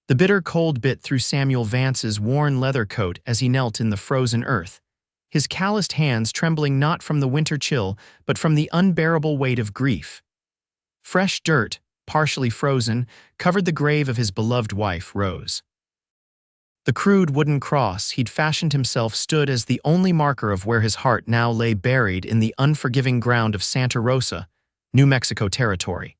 The bitter cold bit through Samuel Vance's worn leather coat as he knelt in the frozen earth, his calloused hands trembling not from the winter chill but from the unbearable weight of grief. Fresh dirt, partially frozen, covered the grave of his beloved wife, Rose. The crude wooden cross he'd fashioned himself stood as the only marker of where his heart now lay buried in the unforgiving ground of Santa Rosa, New Mexico territory.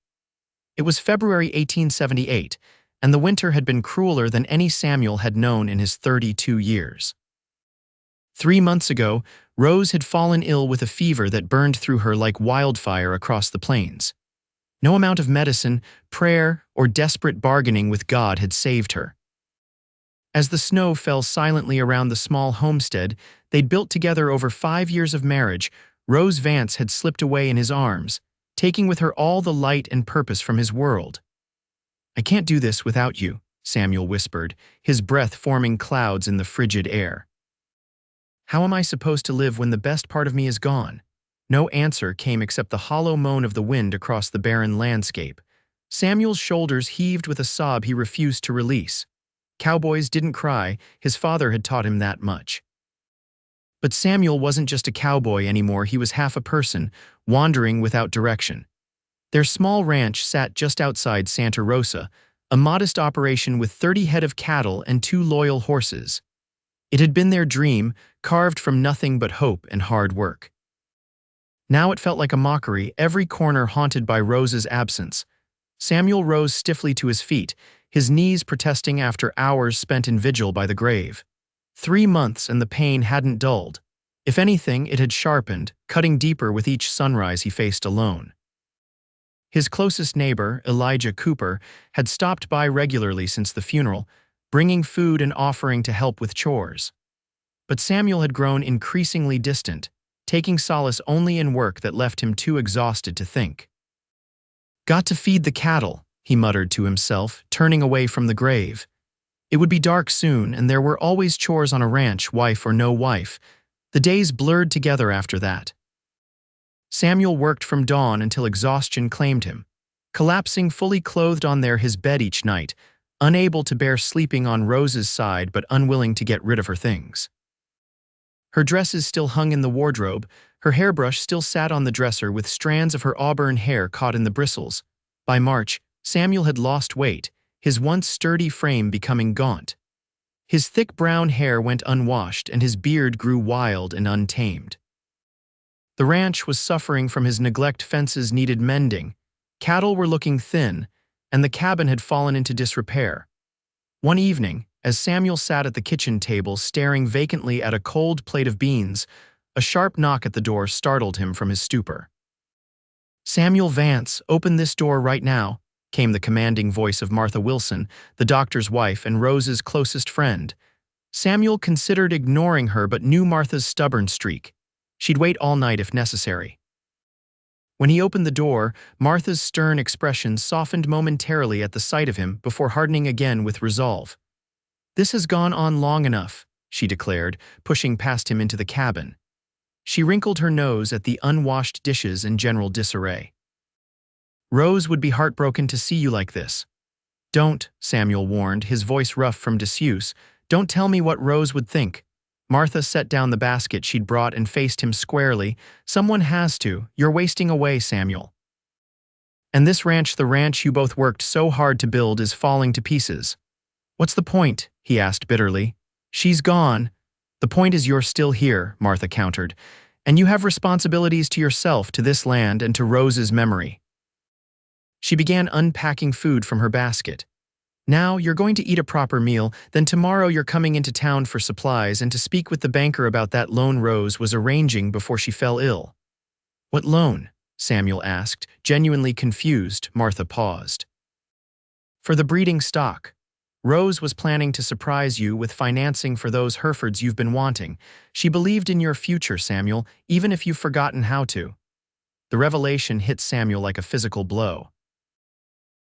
It was February 1878, and the winter had been crueler than any Samuel had known in his 32 years. 3 months ago, Rose had fallen ill with a fever that burned through her like wildfire across the plains. No amount of medicine, prayer, or desperate bargaining with God had saved her. As the snow fell silently around the small homestead they'd built together over 5 years of marriage, Rose Vance had slipped away in his arms, taking with her all the light and purpose from his world. "I can't do this without you," Samuel whispered, his breath forming clouds in the frigid air. "How am I supposed to live when the best part of me is gone?" No answer came except the hollow moan of the wind across the barren landscape. Samuel's shoulders heaved with a sob he refused to release. Cowboys didn't cry, his father had taught him that much. But Samuel wasn't just a cowboy anymore, he was half a person, wandering without direction. Their small ranch sat just outside Santa Rosa, a modest operation with 30 head of cattle and 2 loyal horses. It had been their dream, carved from nothing but hope and hard work. Now it felt like a mockery, every corner haunted by Rose's absence. Samuel rose stiffly to his feet, his knees protesting after hours spent in vigil by the grave. 3 months and the pain hadn't dulled. If anything, it had sharpened, cutting deeper with each sunrise he faced alone. His closest neighbor, Elijah Cooper, had stopped by regularly since the funeral, bringing food and offering to help with chores. But Samuel had grown increasingly distant, taking solace only in work that left him too exhausted to think. "Got to feed the cattle," he muttered to himself, turning away from the grave. It would be dark soon, and there were always chores on a ranch, wife or no wife. The days blurred together after that. Samuel worked from dawn until exhaustion claimed him, collapsing fully clothed on his bed each night, unable to bear sleeping on Rose's side but unwilling to get rid of her things. Her dresses still hung in the wardrobe, her hairbrush still sat on the dresser with strands of her auburn hair caught in the bristles. By March, Samuel had lost weight, his once sturdy frame becoming gaunt. His thick brown hair went unwashed and his beard grew wild and untamed. The ranch was suffering from his neglect, fences needed mending, cattle were looking thin, and the cabin had fallen into disrepair. One evening, as Samuel sat at the kitchen table staring vacantly at a cold plate of beans, a sharp knock at the door startled him from his stupor. "Samuel Vance, open this door right now," came the commanding voice of Martha Wilson, the doctor's wife and Rose's closest friend. Samuel considered ignoring her but knew Martha's stubborn streak. She'd wait all night if necessary. When he opened the door, Martha's stern expression softened momentarily at the sight of him before hardening again with resolve. "This has gone on long enough," she declared, pushing past him into the cabin. She wrinkled her nose at the unwashed dishes and general disarray. "Rose would be heartbroken to see you like this." "Don't," Samuel warned, his voice rough from disuse. "Don't tell me what Rose would think." Martha set down the basket she'd brought and faced him squarely. "Someone has to. You're wasting away, Samuel. And this ranch, the ranch you both worked so hard to build, is falling to pieces." "What's the point?" he asked bitterly. "She's gone." "The point is you're still here," Martha countered, "and you have responsibilities to yourself, to this land, and to Rose's memory." She began unpacking food from her basket. "Now you're going to eat a proper meal, then tomorrow you're coming into town for supplies and to speak with the banker about that loan Rose was arranging before she fell ill." "What loan?" Samuel asked, genuinely confused. Martha paused. "For the breeding stock. Rose was planning to surprise you with financing for those Herefords you've been wanting. She believed in your future, Samuel, even if you've forgotten how to." The revelation hit Samuel like a physical blow.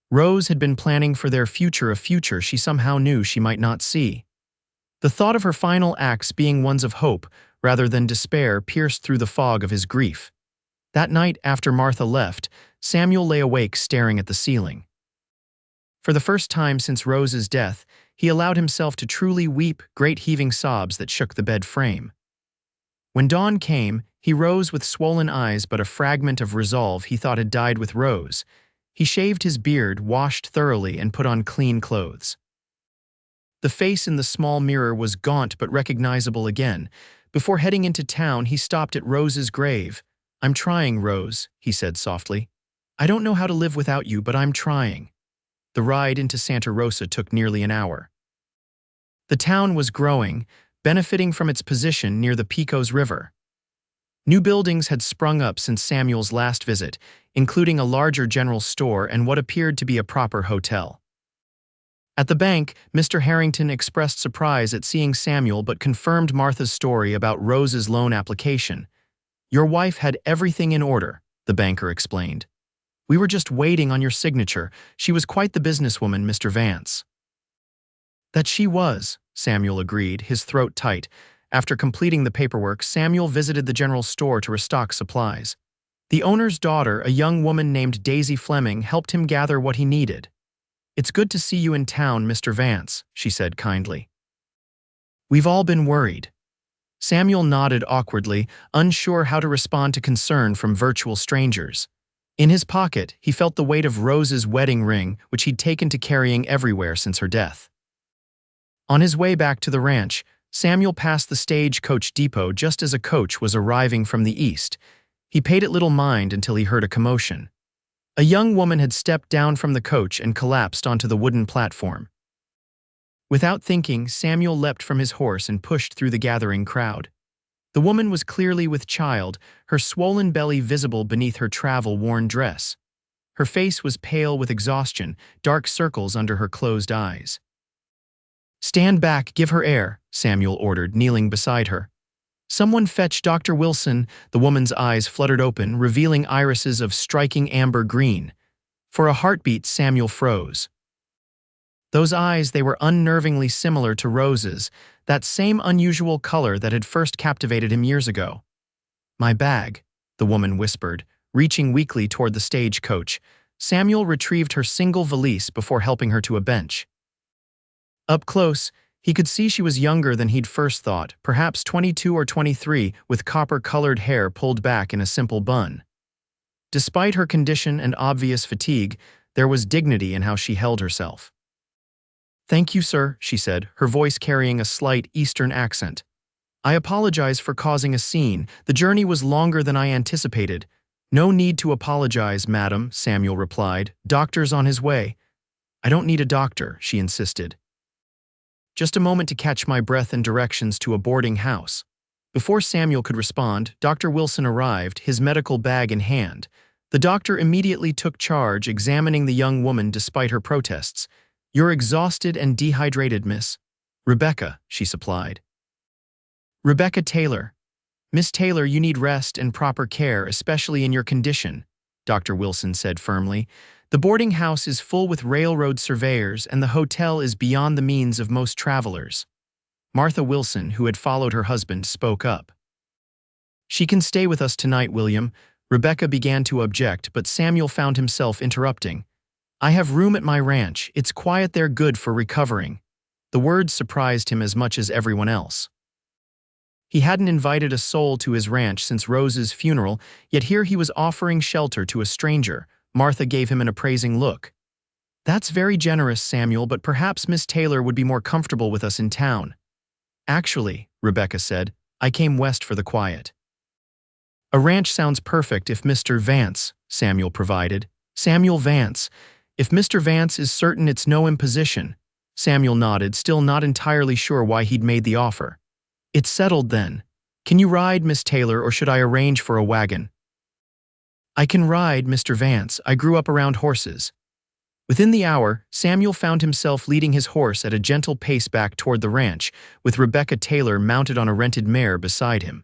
Rose had been planning for their future, a future she somehow knew she might not see. The thought of her final acts being ones of hope rather than despair pierced through the fog of his grief. That night after Martha left, Samuel lay awake staring at the ceiling. For the first time since Rose's death, he allowed himself to truly weep great heaving sobs that shook the bed frame. When dawn came, he rose with swollen eyes but a fragment of resolve he thought had died with Rose. He shaved his beard, washed thoroughly, and put on clean clothes. The face in the small mirror was gaunt but recognizable again. Before heading into town, he stopped at Rose's grave. "I'm trying, Rose," he said softly. "I don't know how to live without you, but I'm trying." The ride into Santa Rosa took nearly an hour. The town was growing, benefiting from its position near the Pecos River. New buildings had sprung up since Samuel's last visit, including a larger general store and what appeared to be a proper hotel. At the bank, Mr. Harrington expressed surprise at seeing Samuel but confirmed Martha's story about Rose's loan application. "Your wife had everything in order," the banker explained. "We were just waiting on your signature. She was quite the businesswoman, Mr. Vance." "That she was," Samuel agreed, his throat tight. After completing the paperwork, Samuel visited the general store to restock supplies. The owner's daughter, a young woman named Daisy Fleming, helped him gather what he needed. "It's good to see you in town, Mr. Vance," she said kindly. "We've all been worried." Samuel nodded awkwardly, unsure how to respond to concern from virtual strangers. In his pocket, he felt the weight of Rose's wedding ring, which he'd taken to carrying everywhere since her death. On his way back to the ranch, Samuel passed the stagecoach depot just as a coach was arriving from the east. He paid it little mind until he heard a commotion. A young woman had stepped down from the coach and collapsed onto the wooden platform. Without thinking, Samuel leapt from his horse and pushed through the gathering crowd. The woman was clearly with child, her swollen belly visible beneath her travel-worn dress. Her face was pale with exhaustion, dark circles under her closed eyes. "Stand back, give her air," Samuel ordered, kneeling beside her. "Someone fetch Dr. Wilson." The woman's eyes fluttered open, revealing irises of striking amber green. For a heartbeat, Samuel froze. Those eyes, they were unnervingly similar to Rose's, that same unusual color that had first captivated him years ago. "My bag," the woman whispered, reaching weakly toward the stagecoach. Samuel retrieved her single valise before helping her to a bench. Up close, he could see she was younger than he'd first thought, perhaps 22 or 23, with copper-colored hair pulled back in a simple bun. Despite her condition and obvious fatigue, there was dignity in how she held herself. "Thank you, sir," she said, her voice carrying a slight Eastern accent. "I apologize for causing a scene. The journey was longer than I anticipated." "No need to apologize, madam," Samuel replied. "Doctor's on his way." "I don't need a doctor," she insisted. "Just a moment to catch my breath and directions to a boarding house." Before Samuel could respond, Dr. Wilson arrived, his medical bag in hand. The doctor immediately took charge, examining the young woman despite her protests. "You're exhausted and dehydrated, miss." "Rebecca," she supplied. "Rebecca Taylor." "Miss Taylor, you need rest and proper care, especially in your condition," Dr. Wilson said firmly. "The boarding house is full with railroad surveyors, and the hotel is beyond the means of most travelers." Martha Wilson, who had followed her husband, spoke up. "She can stay with us tonight, William." Rebecca began to object, but Samuel found himself interrupting. "I have room at my ranch. It's quiet there, good for recovering." The words surprised him as much as everyone else. He hadn't invited a soul to his ranch since Rose's funeral, yet here he was offering shelter to a stranger. Martha gave him an appraising look. "That's very generous, Samuel, but perhaps Miss Taylor would be more comfortable with us in town." "Actually," Rebecca said, "I came west for the quiet." "A ranch sounds perfect if Mr. Vance," Samuel provided. "Samuel Vance. If Mr. Vance is certain it's no imposition." Samuel nodded, still not entirely sure why he'd made the offer. "It's settled then. Can you ride, Miss Taylor, or should I arrange for a wagon?" "I can ride, Mr. Vance. I grew up around horses." Within the hour, Samuel found himself leading his horse at a gentle pace back toward the ranch, with Rebecca Taylor mounted on a rented mare beside him.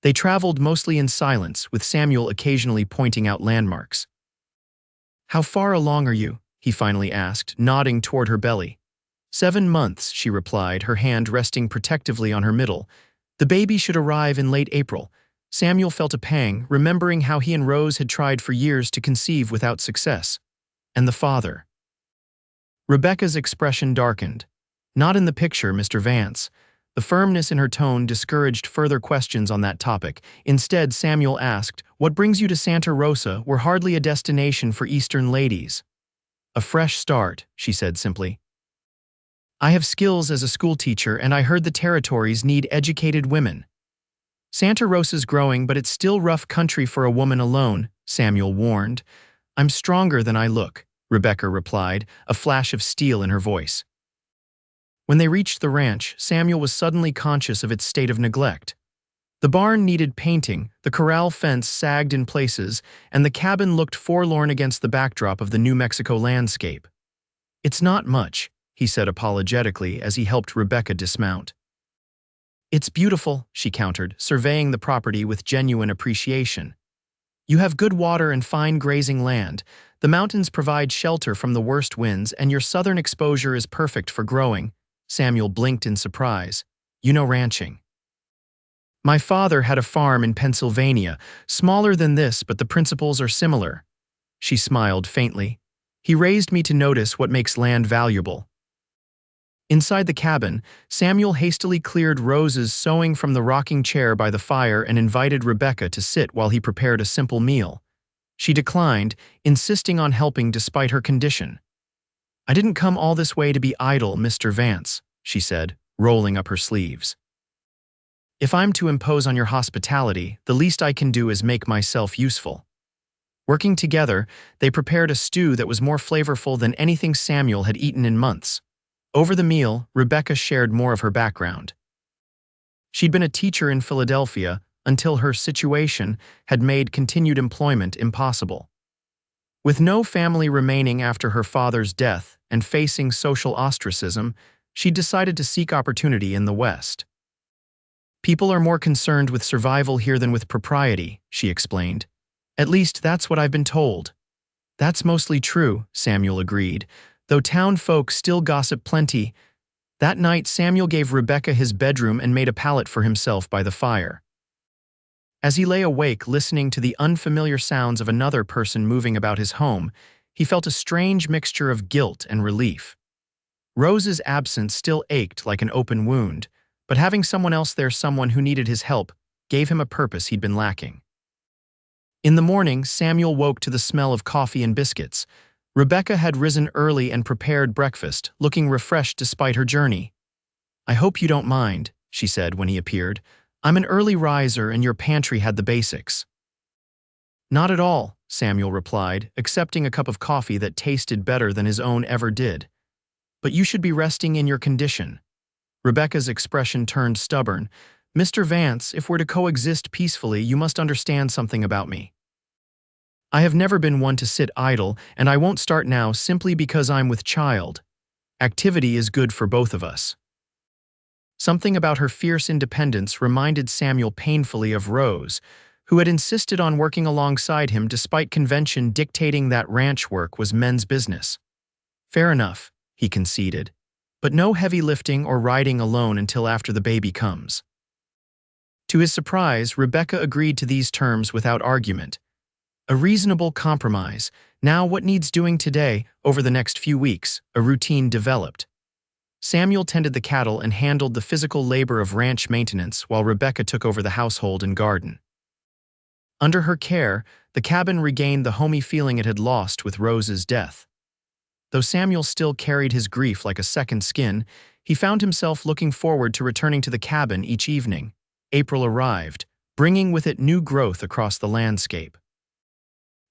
They traveled mostly in silence, with Samuel occasionally pointing out landmarks. "How far along are you?" he finally asked, nodding toward her belly. 7 months, she replied, her hand resting protectively on her middle. "The baby should arrive in late April." Samuel felt a pang, remembering how he and Rose had tried for years to conceive without success. And the father. Rebecca's expression darkened. Not in the picture, Mr. Vance. The firmness in her tone discouraged further questions on that topic. Instead, Samuel asked, "What brings you to Santa Rosa? We're hardly a destination for Eastern ladies." "A fresh start," she said simply. "I have skills as a schoolteacher, and I heard the territories need educated women." "Santa Rosa's growing, but it's still rough country for a woman alone," Samuel warned. "I'm stronger than I look," Rebecca replied, a flash of steel in her voice. When they reached the ranch, Samuel was suddenly conscious of its state of neglect. The barn needed painting, the corral fence sagged in places, and the cabin looked forlorn against the backdrop of the New Mexico landscape. "It's not much," he said apologetically as he helped Rebecca dismount. "It's beautiful," she countered, surveying the property with genuine appreciation. "You have good water and fine grazing land. The mountains provide shelter from the worst winds, and your southern exposure is perfect for growing." Samuel blinked in surprise. "You know ranching." "My father had a farm in Pennsylvania, smaller than this, but the principles are similar." She smiled faintly. "He raised me to notice what makes land valuable." Inside the cabin, Samuel hastily cleared Rose's sewing from the rocking chair by the fire and invited Rebecca to sit while he prepared a simple meal. She declined, insisting on helping despite her condition. "I didn't come all this way to be idle, Mr. Vance," she said, rolling up her sleeves. "If I'm to impose on your hospitality, the least I can do is make myself useful." Working together, they prepared a stew that was more flavorful than anything Samuel had eaten in months. Over the meal, Rebecca shared more of her background. She'd been a teacher in Philadelphia until her situation had made continued employment impossible. With no family remaining after her father's death and facing social ostracism, she decided to seek opportunity in the West. "People are more concerned with survival here than with propriety," she explained. "At least that's what I've been told." "That's mostly true," Samuel agreed, though town folk still gossip plenty. That night, Samuel gave Rebecca his bedroom and made a pallet for himself by the fire. As he lay awake listening to the unfamiliar sounds of another person moving about his home, he felt a strange mixture of guilt and relief. Rose's absence still ached like an open wound, but having someone else there, someone who needed his help, gave him a purpose he'd been lacking. In the morning, Samuel woke to the smell of coffee and biscuits. Rebecca had risen early and prepared breakfast, looking refreshed despite her journey. "I hope you don't mind," she said when he appeared. "I'm an early riser and your pantry had the basics." "Not at all," Samuel replied, accepting a cup of coffee that tasted better than his own ever did. "But you should be resting in your condition." Rebecca's expression turned stubborn. "Mr. Vance, if we're to coexist peacefully, you must understand something about me. I have never been one to sit idle, and I won't start now simply because I'm with child. Activity is good for both of us." Something about her fierce independence reminded Samuel painfully of Rose, who had insisted on working alongside him despite convention dictating that ranch work was men's business. "Fair enough," he conceded, "but no heavy lifting or riding alone until after the baby comes." To his surprise, Rebecca agreed to these terms without argument. A reasonable compromise. Now what needs doing today? Over the next few weeks, a routine developed. Samuel tended the cattle and handled the physical labor of ranch maintenance while Rebecca took over the household and garden. Under her care, the cabin regained the homey feeling it had lost with Rose's death. Though Samuel still carried his grief like a second skin, he found himself looking forward to returning to the cabin each evening. April arrived, bringing with it new growth across the landscape.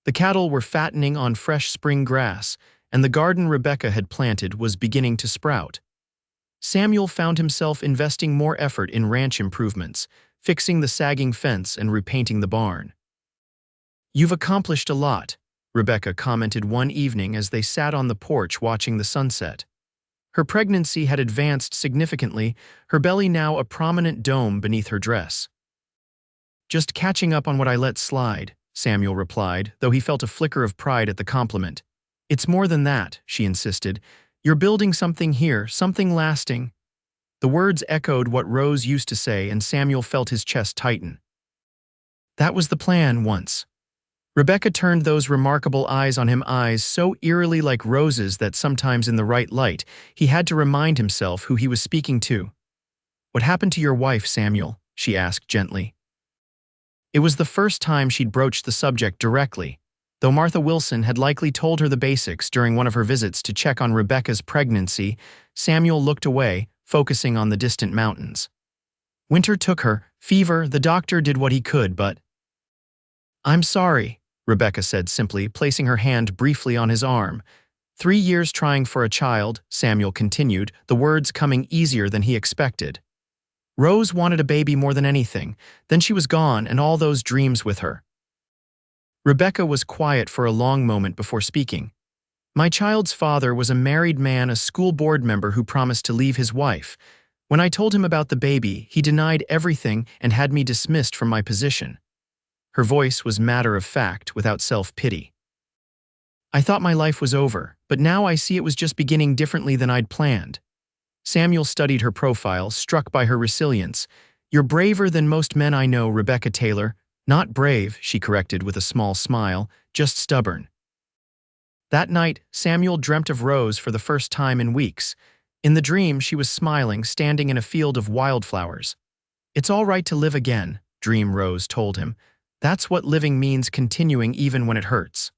The cattle were fattening on fresh spring grass, and the garden Rebecca had planted was beginning to sprout. Samuel found himself investing more effort in ranch improvements, fixing the sagging fence and repainting the barn. "You've accomplished a lot," Rebecca commented one evening as they sat on the porch watching the sunset. Her pregnancy had advanced significantly, her belly now a prominent dome beneath her dress. "Just catching up on what I let slide," Samuel replied, though he felt a flicker of pride at the compliment. "It's more than that," she insisted. "You're building something here, something lasting." The words echoed what Rose used to say, and Samuel felt his chest tighten. "That was the plan once." Rebecca turned those remarkable eyes on him, eyes so eerily like roses that sometimes in the right light, he had to remind himself who he was speaking to. "What happened to your wife, Samuel?" she asked gently. It was the first time she'd broached the subject directly, though Martha Wilson had likely told her the basics during one of her visits to check on Rebecca's pregnancy. Samuel looked away, focusing on the distant mountains. "Winter took her, fever, the doctor did what he could, but—" "I'm sorry," Rebecca said simply, placing her hand briefly on his arm. "3 years trying for a child," Samuel continued, the words coming easier than he expected. "Rose wanted a baby more than anything. Then she was gone, and all those dreams with her." Rebecca was quiet for a long moment before speaking. "My child's father was a married man, a school board member who promised to leave his wife. When I told him about the baby, he denied everything and had me dismissed from my position." Her voice was matter of fact, without self-pity. "I thought my life was over, but now I see it was just beginning differently than I'd planned." Samuel studied her profile, struck by her resilience. "You're braver than most men I know, Rebecca Taylor." "Not brave," she corrected with a small smile, "just stubborn." That night, Samuel dreamt of Rose for the first time in weeks. In the dream, she was smiling, standing in a field of wildflowers. "It's all right to live again," Dream Rose told him. "That's what living means, continuing even when it hurts."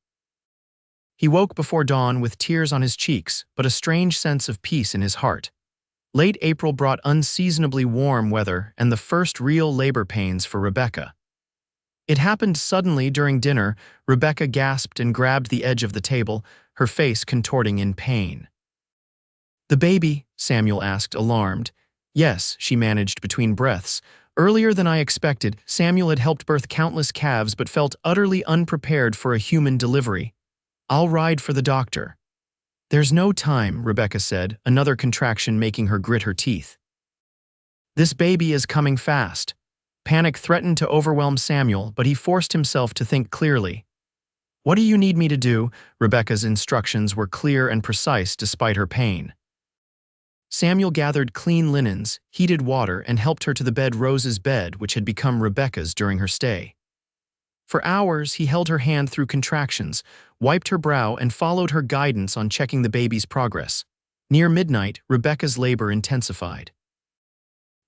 He woke before dawn with tears on his cheeks, but a strange sense of peace in his heart. Late April brought unseasonably warm weather and the first real labor pains for Rebecca. It happened suddenly during dinner. Rebecca gasped and grabbed the edge of the table, her face contorting in pain. "The baby?" Samuel asked, alarmed. "Yes," she managed between breaths. "Earlier than I expected, Samuel had helped birth countless calves but felt utterly unprepared for a human delivery. I'll ride for the doctor." "There's no time," Rebecca said, another contraction making her grit her teeth. "This baby is coming fast." Panic threatened to overwhelm Samuel, but he forced himself to think clearly. "What do you need me to do?" Rebecca's instructions were clear and precise despite her pain. Samuel gathered clean linens, heated water, and helped her to the bed, Rose's bed, which had become Rebecca's during her stay. For hours, he held her hand through contractions, wiped her brow, and followed her guidance on checking the baby's progress. Near midnight, Rebecca's labor intensified.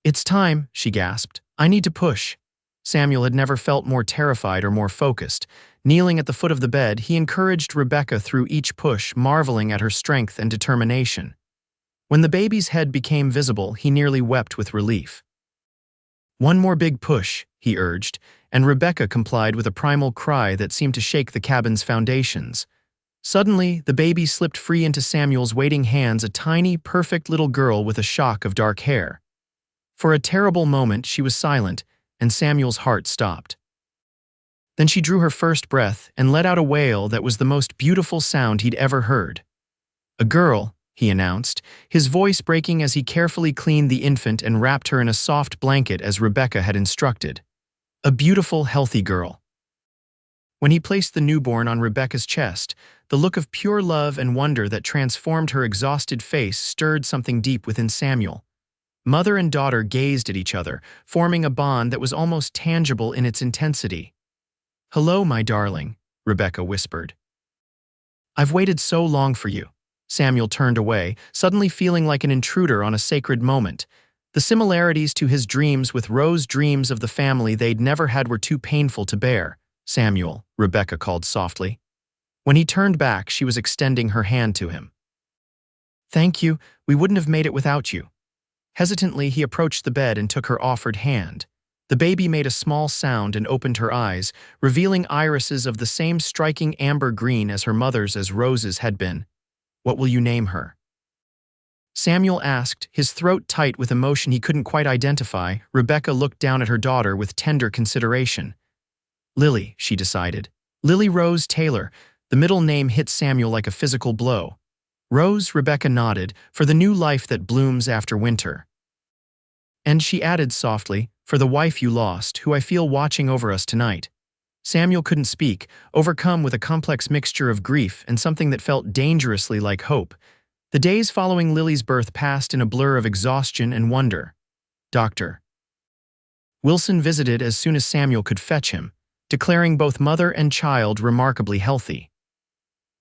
"It's time," she gasped. "I need to push." Samuel had never felt more terrified or more focused. Kneeling at the foot of the bed, he encouraged Rebecca through each push, marveling at her strength and determination. When the baby's head became visible, he nearly wept with relief. "One more big push," he urged, and Rebecca complied with a primal cry that seemed to shake the cabin's foundations. Suddenly, the baby slipped free into Samuel's waiting hands, a tiny, perfect little girl with a shock of dark hair. For a terrible moment, she was silent, and Samuel's heart stopped. Then she drew her first breath and let out a wail that was the most beautiful sound he'd ever heard. "A girl," he announced, his voice breaking as he carefully cleaned the infant and wrapped her in a soft blanket as Rebecca had instructed. "A beautiful, healthy girl." When he placed the newborn on Rebecca's chest, the look of pure love and wonder that transformed her exhausted face stirred something deep within Samuel. Mother and daughter gazed at each other, forming a bond that was almost tangible in its intensity. "Hello, my darling," Rebecca whispered. "I've waited so long for you." Samuel turned away, suddenly feeling like an intruder on a sacred moment. The similarities to his dreams with Rose's dreams of the family they'd never had were too painful to bear. "Samuel," Rebecca called softly. When he turned back, she was extending her hand to him. "Thank you, we wouldn't have made it without you." Hesitantly, he approached the bed and took her offered hand. The baby made a small sound and opened her eyes, revealing irises of the same striking amber green as her mother's, as Rose's had been. "What will you name her?" Samuel asked, his throat tight with emotion he couldn't quite identify. Rebecca looked down at her daughter with tender consideration. "Lily," she decided. "Lily Rose Taylor." The middle name hit Samuel like a physical blow. "Rose," Rebecca nodded, "for the new life that blooms after winter." And she added softly, "For the wife you lost, who I feel watching over us tonight." Samuel couldn't speak, overcome with a complex mixture of grief and something that felt dangerously like hope. The days following Lily's birth passed in a blur of exhaustion and wonder. Dr. Wilson visited as soon as Samuel could fetch him. declaring both mother and child remarkably healthy.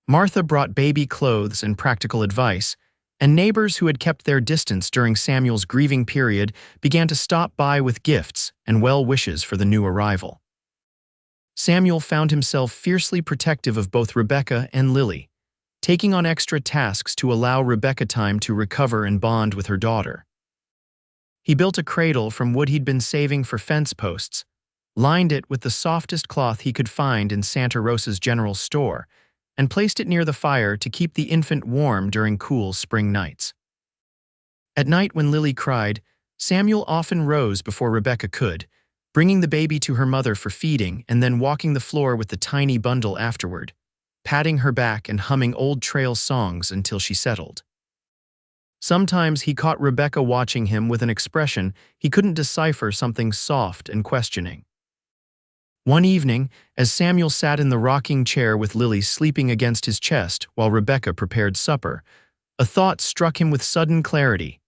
Martha brought baby clothes and practical advice, and neighbors who had kept their distance during Samuel's grieving period began to stop by with gifts and well wishes for the new arrival. Samuel found himself fiercely protective of both Rebecca and Lily, taking on extra tasks to allow Rebecca time to recover and bond with her daughter. He built a cradle from wood he'd been saving for fence posts, lined it with the softest cloth he could find in Santa Rosa's general store, and placed it near the fire to keep the infant warm during cool spring nights. At night when Lily cried, Samuel often rose before Rebecca could, bringing the baby to her mother for feeding and then walking the floor with the tiny bundle afterward, patting her back and humming old trail songs until she settled. Sometimes he caught Rebecca watching him with an expression he couldn't decipher, something soft and questioning. One evening, as Samuel sat in the rocking chair with Lily sleeping against his chest while Rebecca prepared supper, a thought struck him with sudden clarity.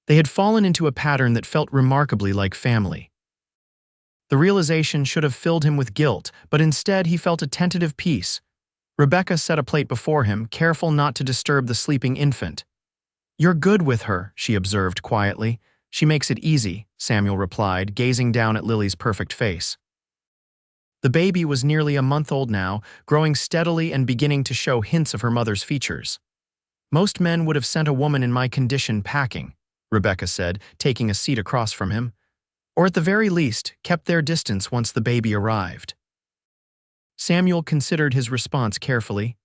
They had fallen into a pattern that felt remarkably like family. The realization should have filled him with guilt, but instead he felt a tentative peace. Rebecca set a plate before him, careful not to disturb the sleeping infant. "You're good with her," she observed quietly. "She makes it easy," Samuel replied, gazing down at Lily's perfect face. The baby was nearly a month old now, growing steadily and beginning to show hints of her mother's features. "Most men would have sent a woman in my condition packing," Rebecca said, taking a seat across from him, "or at the very least, kept their distance once the baby arrived." Samuel considered his response carefully.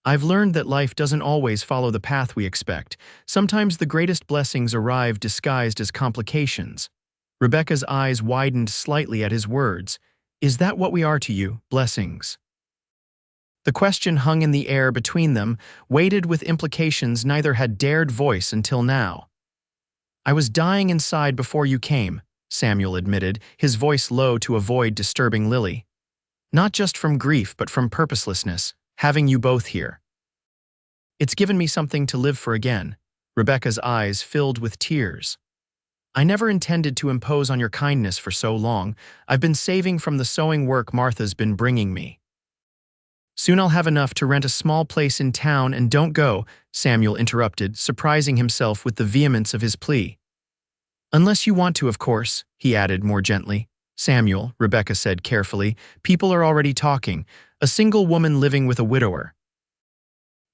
"I've learned that life doesn't always follow the path we expect. Sometimes the greatest blessings arrive disguised as complications." Rebecca's eyes widened slightly at his words. "Is that what we are to you, blessings?" The question hung in the air between them, weighted with implications neither had dared voice until now. "I was dying inside before you came," Samuel admitted, his voice low to avoid disturbing Lily. "Not just from grief, but from purposelessness, having you both here. It's given me something to live for again." Rebecca's eyes filled with tears. "I never intended to impose on your kindness for so long. I've been saving from the sewing work Martha's been bringing me. Soon I'll have enough to rent a small place in town." "And don't go," Samuel interrupted, surprising himself with the vehemence of his plea. "Unless you want to, of course," he added more gently. "Samuel," Rebecca said carefully, "people are already talking. A single woman living with a widower.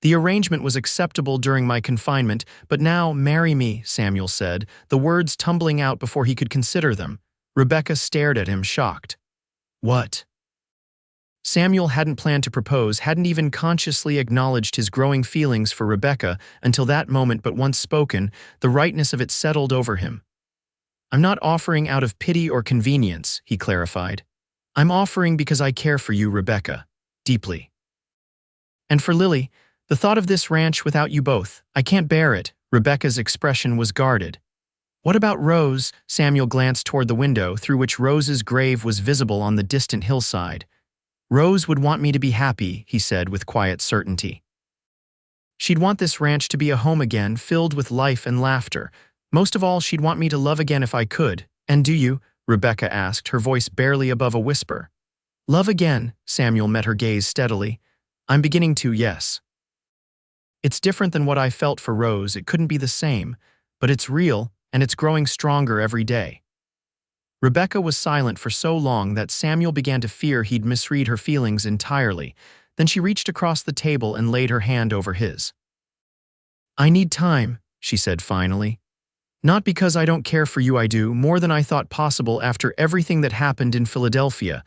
The arrangement was acceptable during my confinement, but now marry me," Samuel said, the words tumbling out before he could consider them. Rebecca stared at him, shocked. "What?" Samuel hadn't planned to propose, hadn't even consciously acknowledged his growing feelings for Rebecca until that moment, but once spoken, the rightness of it settled over him. "I'm not offering out of pity or convenience," he clarified. "I'm offering because I care for you, Rebecca, deeply. And for Lily, the thought of this ranch without you both, I can't bear it." Rebecca's expression was guarded. "What about Rose?" Samuel glanced toward the window, through which Rose's grave was visible on the distant hillside. "Rose would want me to be happy," he said with quiet certainty. "She'd want this ranch to be a home again, filled with life and laughter. Most of all, she'd want me to love again if I could." "And do you?" Rebecca asked, her voice barely above a whisper. "Love again," Samuel met her gaze steadily. "I'm beginning to, yes. It's different than what I felt for Rose. It couldn't be the same, but it's real, and it's growing stronger every day." Rebecca was silent for so long that Samuel began to fear he'd misread her feelings entirely. Then she reached across the table and laid her hand over his. "I need time," she said finally. "Not because I don't care for you, I do, more than I thought possible after everything that happened in Philadelphia.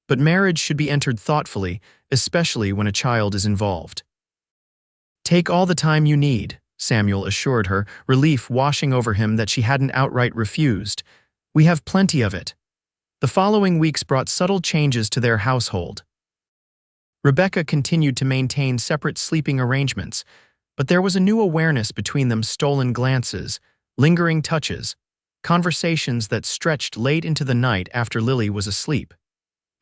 But marriage should be entered thoughtfully, especially when a child is involved." "Take all the time you need," Samuel assured her, relief washing over him that she hadn't outright refused. "We have plenty of it." The following weeks brought subtle changes to their household. Rebecca continued to maintain separate sleeping arrangements, but there was a new awareness between them: stolen glances, lingering touches, conversations that stretched late into the night after Lily was asleep.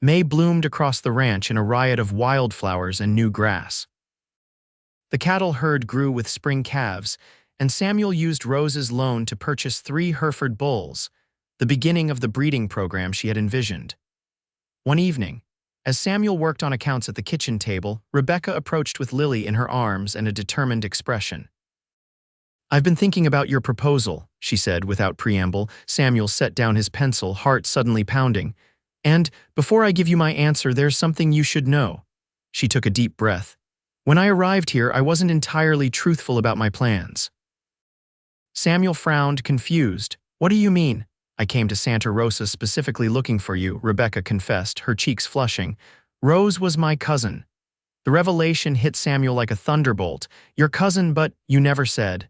May bloomed across the ranch in a riot of wildflowers and new grass. The cattle herd grew with spring calves, and Samuel used Rose's loan to purchase 3 Hereford bulls, the beginning of the breeding program she had envisioned. One evening, As Samuel worked on accounts at the kitchen table, Rebecca approached with Lily in her arms and a determined expression. "I've been thinking about your proposal," she said without preamble. Samuel set down his pencil, heart suddenly pounding. "And, before I give you my answer, there's something you should know." She took a deep breath. "When I arrived here, I wasn't entirely truthful about my plans." Samuel frowned, confused. "What do you mean?" "I came to Santa Rosa specifically looking for you," Rebecca confessed, her cheeks flushing. "Rose was my cousin." The revelation hit Samuel like a thunderbolt. "Your cousin, but you never said."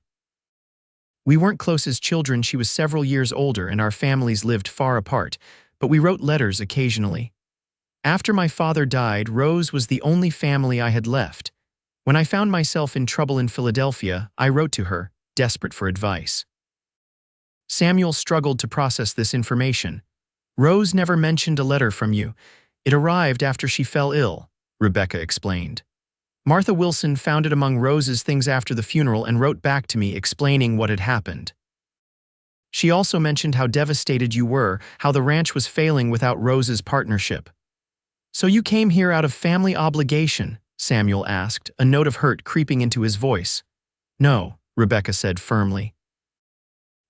"We weren't close as children. She was several years older and our families lived far apart, but we wrote letters occasionally. After my father died, Rose was the only family I had left. When I found myself in trouble in Philadelphia, I wrote to her, desperate for advice." Samuel struggled to process this information. "Rose never mentioned a letter from you. It arrived after she fell ill," Rebecca explained. "Martha Wilson found it among Rose's things after the funeral and wrote back to me explaining what had happened. She also mentioned how devastated you were, how the ranch was failing without Rose's partnership." "So you came here out of family obligation?" Samuel asked, a note of hurt creeping into his voice. "No," Rebecca said firmly.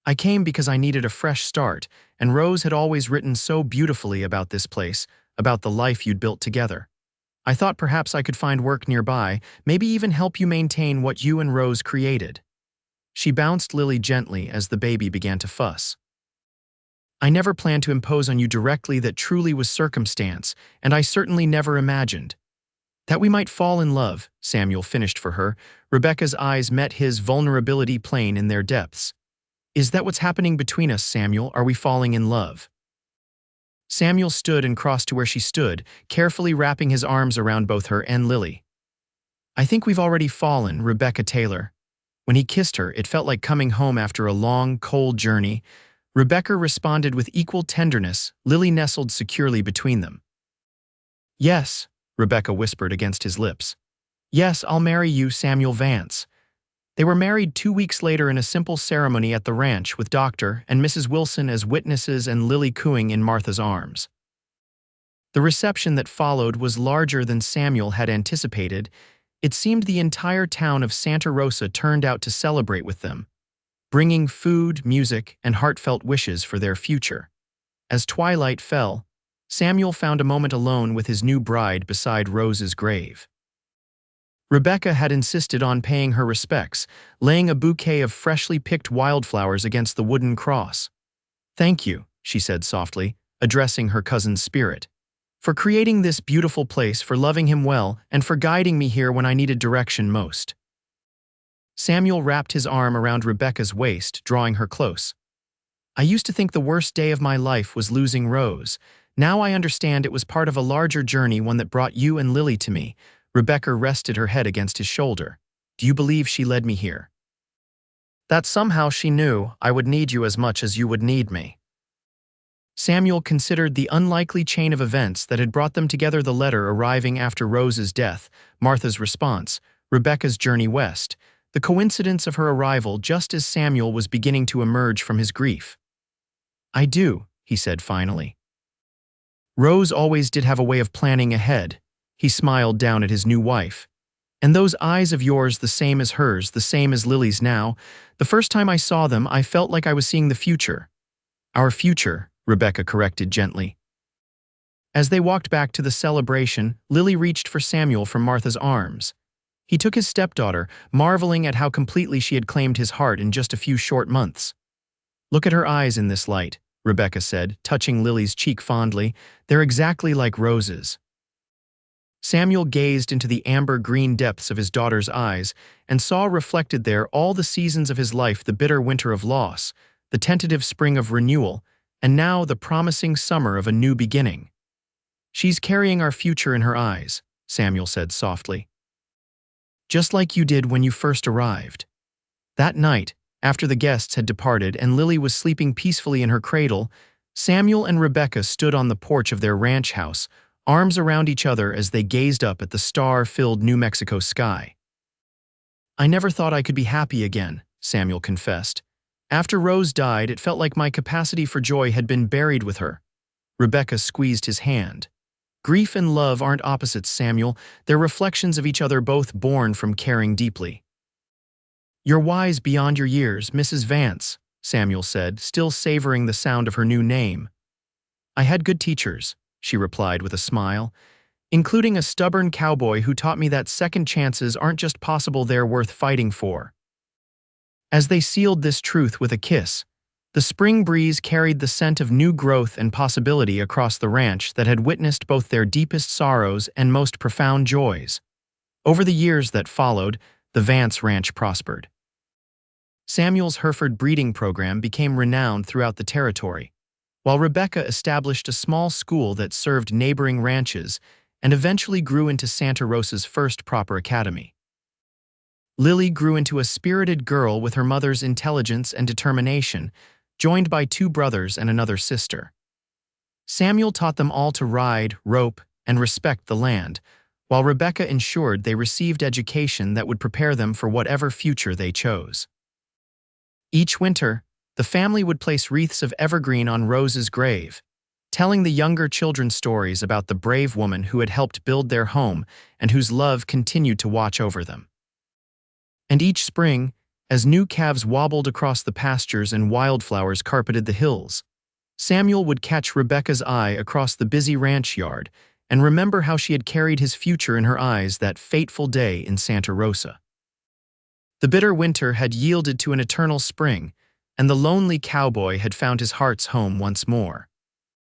"I came because I needed a fresh start, and Rose had always written so beautifully about this place, about the life you'd built together. I thought perhaps I could find work nearby, maybe even help you maintain what you and Rose created." She bounced Lily gently as the baby began to fuss. "I never planned to impose on you directly. That truly was circumstance, and I certainly never imagined that we might fall in love," Samuel finished for her. Rebecca's eyes met his, vulnerability plain in their depths. "Is that what's happening between us, Samuel? Are we falling in love?" Samuel stood and crossed to where she stood, carefully wrapping his arms around both her and Lily. "I think we've already fallen, Rebecca Taylor." When he kissed her, it felt like coming home after a long, cold journey. Rebecca responded with equal tenderness, Lily nestled securely between them. "Yes," Rebecca whispered against his lips. "Yes, I'll marry you, Samuel Vance." They were married 2 weeks later in a simple ceremony at the ranch with Dr. and Mrs. Wilson as witnesses and Lily cooing in Martha's arms. The reception that followed was larger than Samuel had anticipated. It seemed the entire town of Santa Rosa turned out to celebrate with them, bringing food, music, and heartfelt wishes for their future. As twilight fell, Samuel found a moment alone with his new bride beside Rose's grave. Rebecca had insisted on paying her respects, laying a bouquet of freshly picked wildflowers against the wooden cross. "Thank you," she said softly, addressing her cousin's spirit, "for creating this beautiful place, for loving him well, and for guiding me here when I needed direction most." Samuel wrapped his arm around Rebecca's waist, drawing her close. "I used to think the worst day of my life was losing Rose. Now I understand it was part of a larger journey, one that brought you and Lily to me." Rebecca rested her head against his shoulder. "Do you believe she led me here? That somehow she knew I would need you as much as you would need me." Samuel considered the unlikely chain of events that had brought them together: the letter arriving after Rose's death, Martha's response, Rebecca's journey west, the coincidence of her arrival just as Samuel was beginning to emerge from his grief. "I do," he said finally. "Rose always did have a way of planning ahead." He smiled down at his new wife. "And those eyes of yours, the same as hers, the same as Lily's now. The first time I saw them, I felt like I was seeing the future." "Our future," Rebecca corrected gently. As they walked back to the celebration, Lily reached for Samuel from Martha's arms. He took his stepdaughter, marveling at how completely she had claimed his heart in just a few short months. "Look at her eyes in this light," Rebecca said, touching Lily's cheek fondly. "They're exactly like Rose's." Samuel gazed into the amber-green depths of his daughter's eyes and saw reflected there all the seasons of his life: the bitter winter of loss, the tentative spring of renewal, and now the promising summer of a new beginning. "She's carrying our future in her eyes," Samuel said softly. "Just like you did when you first arrived." That night, after the guests had departed and Lily was sleeping peacefully in her cradle, Samuel and Rebecca stood on the porch of their ranch house, arms around each other as they gazed up at the star-filled New Mexico sky. "I never thought I could be happy again," Samuel confessed. "After Rose died, it felt like my capacity for joy had been buried with her." Rebecca squeezed his hand. Grief and love aren't opposites, Samuel. They're reflections of each other, both born from caring deeply. "You're wise beyond your years, Mrs. Vance," Samuel said, still savoring the sound of her new name. "I had good teachers," she replied with a smile, "including a stubborn cowboy who taught me that second chances aren't just possible, they're worth fighting for." As they sealed this truth with a kiss, the spring breeze carried the scent of new growth and possibility across the ranch that had witnessed both their deepest sorrows and most profound joys. Over the years that followed, the Vance Ranch prospered. Samuel's Hereford breeding program became renowned throughout the territory, while Rebecca established a small school that served neighboring ranches and eventually grew into Santa Rosa's first proper academy. Lily grew into a spirited girl with her mother's intelligence and determination, joined by two brothers and another sister. Samuel taught them all to ride, rope, and respect the land, while Rebecca ensured they received education that would prepare them for whatever future they chose. Each winter, the family would place wreaths of evergreen on Rose's grave, telling the younger children stories about the brave woman who had helped build their home and whose love continued to watch over them. And each spring, as new calves wobbled across the pastures and wildflowers carpeted the hills, Samuel would catch Rebecca's eye across the busy ranch yard and remember how she had carried his future in her eyes that fateful day in Santa Rosa. The bitter winter had yielded to an eternal spring, and the lonely cowboy had found his heart's home once more.